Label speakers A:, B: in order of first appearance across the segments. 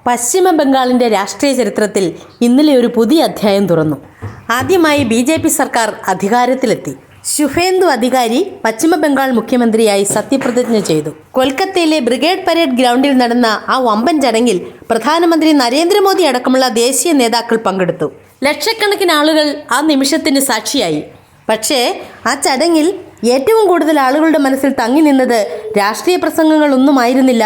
A: പശ്ചിമ ബംഗാളിൻ്റെ രാഷ്ട്രീയ ചരിത്രത്തിൽ ഇന്നലെ ഒരു പുതിയ അധ്യായം തുറന്നു. ആദ്യമായി BJP സർക്കാർ അധികാരത്തിലെത്തി. ശുഭേന്ദു അധികാരി പശ്ചിമ ബംഗാൾ മുഖ്യമന്ത്രിയായി സത്യപ്രതിജ്ഞ ചെയ്തു. കൊൽക്കത്തയിലെ ബ്രിഗേഡ് പരേഡ് ഗ്രൗണ്ടിൽ നടന്ന ആ വമ്പൻ ചടങ്ങിൽ പ്രധാനമന്ത്രി നരേന്ദ്രമോദി അടക്കമുള്ള ദേശീയ നേതാക്കൾ പങ്കെടുത്തു. ലക്ഷക്കണക്കിന് ആളുകൾ ആ നിമിഷത്തിന് സാക്ഷിയായി. പക്ഷേ ആ ചടങ്ങിൽ ഏറ്റവും കൂടുതൽ ആളുകളുടെ മനസ്സിൽ തങ്ങി നിന്നത് രാഷ്ട്രീയ പ്രസംഗങ്ങളൊന്നുമായിരുന്നില്ല,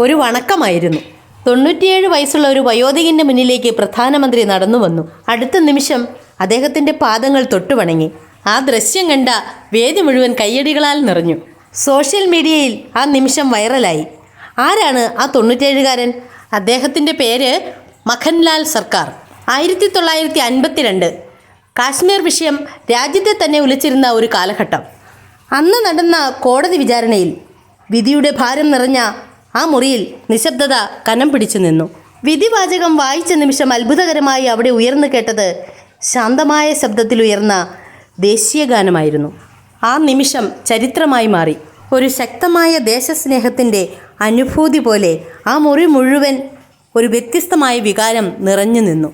A: ഒരു വണക്കമായിരുന്നു. 97 വയസ്സുള്ള ഒരു വയോധികൻ്റെ മുന്നിലേക്ക് പ്രധാനമന്ത്രി നടന്നു വന്നു. അടുത്ത നിമിഷം അദ്ദേഹത്തിൻ്റെ പാദങ്ങൾ തൊട്ടുവണങ്ങി. ആ ദൃശ്യം കണ്ട വേദി മുഴുവൻ കയ്യടികളാൽ നിറഞ്ഞു. സോഷ്യൽ മീഡിയയിൽ ആ നിമിഷം വൈറലായി. ആരാണ് ആ 97കാരൻ? അദ്ദേഹത്തിൻ്റെ പേര് മഖൻലാൽ സർക്കാർ. 1952 കാശ്മീർ വിഷയം രാജ്യത്തെ തന്നെ ഉലച്ചിരുന്ന ഒരു കാലഘട്ടം. അന്ന് നടന്ന കോടതി വിചാരണയിൽ വിധിയുടെ ഭാരം നിറഞ്ഞ ആ മുറിയിൽ നിശബ്ദത കനം പിടിച്ചു നിന്നു. വിധിവാചകം വായിച്ച നിമിഷം അത്ഭുതകരമായി അവിടെ ഉയർന്നു കേട്ടത് ശാന്തമായ ശബ്ദത്തിൽ ഉയർന്ന ദേശീയ ഗാനമായിരുന്നു. ആ നിമിഷം ചരിത്രമായി മാറി. ഒരു ശക്തമായ ദേശസ്നേഹത്തിൻ്റെ അനുഭൂതി പോലെ ആ മുറി മുഴുവൻ ഒരു വ്യത്യസ്തമായ വികാരം നിറഞ്ഞു നിന്നു.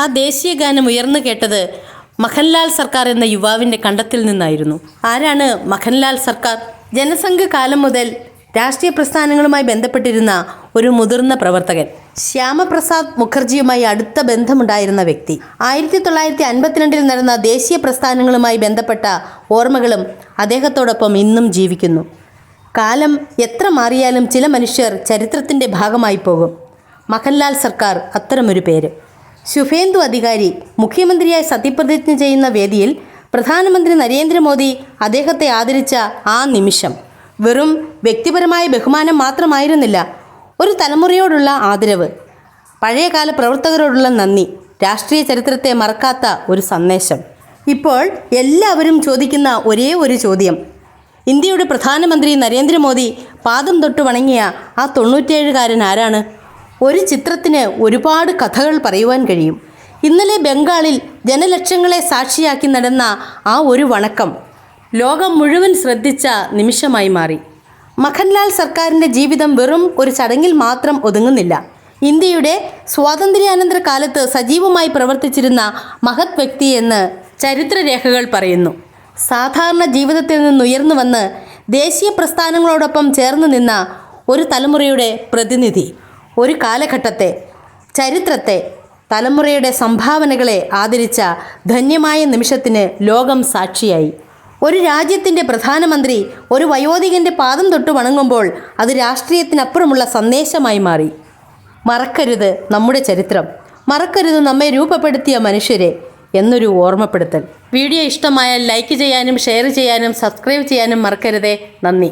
A: ആ ദേശീയ ഗാനം ഉയർന്നു കേട്ടത് മഖൻലാൽ സർക്കാർ എന്ന യുവാവിൻ്റെ കണ്ടത്തിൽ നിന്നായിരുന്നു. ആരാണ് മഖൻലാൽ സർക്കാർ? ജനസംഘ കാലം മുതൽ രാഷ്ട്രീയ പ്രസ്ഥാനങ്ങളുമായി ബന്ധപ്പെട്ടിരുന്ന ഒരു മുതിർന്ന പ്രവർത്തകൻ. ശ്യാമപ്രസാദ് മുഖർജിയുമായി അടുത്ത ബന്ധമുണ്ടായിരുന്ന വ്യക്തി. 1952 നടന്ന ദേശീയ പ്രസ്ഥാനങ്ങളുമായി ബന്ധപ്പെട്ട ഓർമ്മകളും അദ്ദേഹത്തോടൊപ്പം ഇന്നും ജീവിക്കുന്നു. കാലം എത്ര മാറിയാലും ചില മനുഷ്യർ ചരിത്രത്തിൻ്റെ ഭാഗമായി പോകും. മഖൻലാൽ സർക്കാർ അത്തരമൊരു പേര്. ശുഭേന്ദു അധികാരി മുഖ്യമന്ത്രിയായി സത്യപ്രതിജ്ഞ ചെയ്യുന്ന വേദിയിൽ പ്രധാനമന്ത്രി നരേന്ദ്രമോദി അദ്ദേഹത്തെ ആദരിച്ച ആ നിമിഷം വെറും വ്യക്തിപരമായ ബഹുമാനം മാത്രമായിരുന്നില്ല, ഒരു തലമുറയോടുള്ള ആദരവ്, പഴയകാല പ്രവർത്തകരോടുള്ള നന്ദി, രാഷ്ട്രീയ ചരിത്രത്തെ മറക്കാത്ത ഒരു സന്ദേശം. ഇപ്പോൾ എല്ലാവരും ചോദിക്കുന്ന ഒരേ ഒരു ചോദ്യം, ഇന്ത്യയുടെ പ്രധാനമന്ത്രി നരേന്ദ്രമോദി പാദം തൊട്ട് വണങ്ങിയ ആ 97കാരൻ ആരാണ്? ഒരു ചിത്രത്തിന് ഒരുപാട് കഥകൾ പറയുവാൻ കഴിയും. ഇന്നലെ ബംഗാളിൽ ജനലക്ഷങ്ങളെ സാക്ഷിയാക്കി നടന്ന ആ ഒരു വണക്കം ലോകം മുഴുവൻ ശ്രദ്ധിച്ച നിമിഷമായി മാറി. മഖൻലാൽ സർക്കാരിൻ്റെ ജീവിതം വെറും ഒരു ചടങ്ങിൽ മാത്രം ഒതുങ്ങുന്നില്ല. ഇന്ത്യയുടെ സ്വാതന്ത്ര്യാനന്തര കാലത്ത് സജീവമായി പ്രവർത്തിച്ചിരുന്ന മഹത് വ്യക്തിയെന്ന് ചരിത്രരേഖകൾ പറയുന്നു. സാധാരണ ജീവിതത്തിൽ നിന്നുയർന്നു വന്ന് ദേശീയ പ്രസ്ഥാനങ്ങളോടൊപ്പം ചേർന്ന് നിന്ന ഒരു തലമുറയുടെ പ്രതിനിധി. ഒരു കാലഘട്ടത്തെ, ചരിത്രത്തെ, തലമുറയുടെ സംഭാവനകളെ ആദരിച്ച ധന്യമായ നിമിഷത്തിന് ലോകം സാക്ഷിയായി. ഒരു രാജ്യത്തിൻ്റെ പ്രധാനമന്ത്രി ഒരു വയോധികൻ്റെ പാദം തൊട്ട് വണങ്ങുമ്പോൾ അത് രാഷ്ട്രീയത്തിനപ്പുറമുള്ള സന്ദേശമായി മാറി. മറക്കരുത് നമ്മുടെ ചരിത്രം, മറക്കരുത് നമ്മെ രൂപപ്പെടുത്തിയ മനുഷ്യരെ എന്നൊരു ഓർമ്മപ്പെടുത്തൽ. വീഡിയോ ഇഷ്ടമായാൽ ലൈക്ക് ചെയ്യാനും ഷെയർ ചെയ്യാനും സബ്സ്ക്രൈബ് ചെയ്യാനും മറക്കരുതേ. നന്ദി.